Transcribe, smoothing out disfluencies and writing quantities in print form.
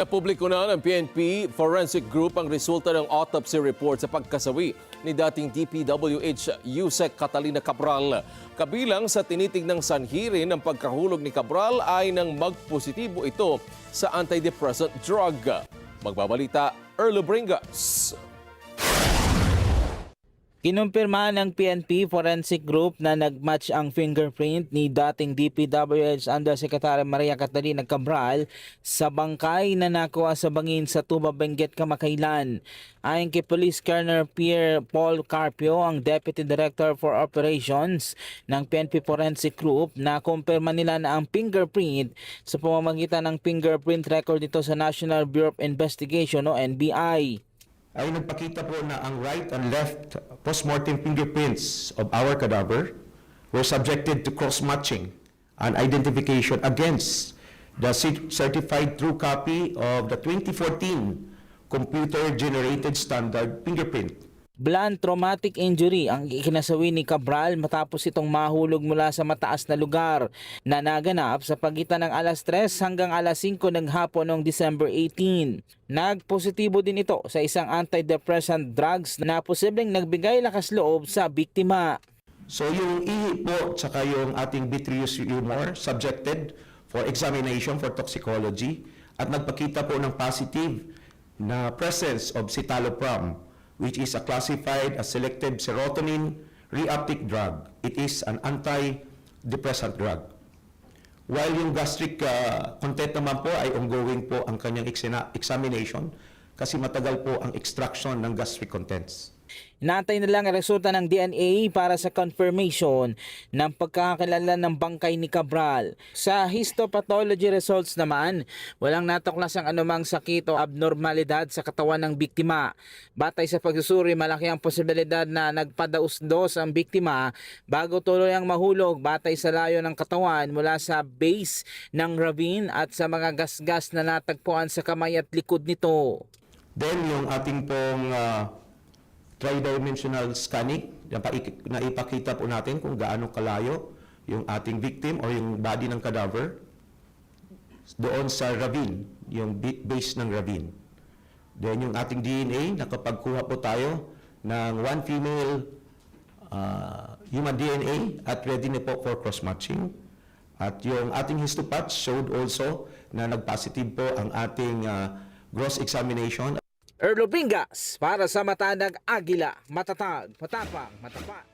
Napubliko na ng PNP Forensic Group ang resulta ng autopsy report sa pagkasawi ni dating DPWH Yusek Catalina Cabral. Kabilang sa tinitignang sanhi rin ng pagkahulog ni Cabral ay nang magpositibo ito sa antidepressant drug. Magbabalita, Erlo Bringas. Kinumpirma ng PNP Forensic Group na nagmatch ang fingerprint ni dating DPWH Undersecretary Maria Catalina Cabral sa bangkay na nakuha sa bangin sa Tuba, Benguet kamakailan. Ayon kay Police Colonel Pierre Paul Carpio, ang Deputy Director for Operations ng PNP Forensic Group, na kumpirma nila na ang fingerprint sa pamamagitan ng fingerprint record nito sa National Bureau of Investigation o NBI. Ay nagpakita po na ang right and left postmortem fingerprints of our cadaver were subjected to cross-matching and identification against the certified true copy of the 2014 computer-generated standard fingerprint. Blunt traumatic injury ang ikinasawi ni Cabral matapos itong mahulog mula sa mataas na lugar na naganap sa pagitan ng alas 3 hanggang alas 5 ng hapon noong December 18. Nagpositibo din ito sa isang antidepressant drugs na posibleng nagbigay lakas loob sa biktima. So yung ihi po tsaka yung ating vitreous humor subjected for examination for toxicology at nagpakita po ng positive na presence of citalopram, which is classified as selective serotonin reuptake drug. It is an antidepressant drug. While yung gastric content naman po ay ongoing po ang kanyang examination kasi matagal po ang extraction ng gastric contents. Inantay na lang ang resulta ng DNA para sa confirmation ng pagkakakilala ng bangkay ni Cabral. Sa histopathology results naman, walang natuklasang anumang sakit o abnormalidad sa katawan ng biktima. Batay sa pagsusuri, malaki ang posibilidad na nagpadaos-dos ang biktima bago tuloy ang mahulog batay sa layo ng katawan mula sa base ng ravine at sa mga gasgas na natagpuan sa kamay at likod nito. Then yung ating pong tridimensional scanning, na ipakita po natin kung gaano kalayo yung ating victim o yung body ng cadaver doon sa ravine, yung base ng ravine. Then yung ating DNA, nakapagkuha po tayo ng one female human DNA at ready na po for cross-matching. At yung ating histopatch showed also na nag-positive po ang ating gross examination. Erlo Bringas para sa Matanag Agila, matatag, matapang, matapat.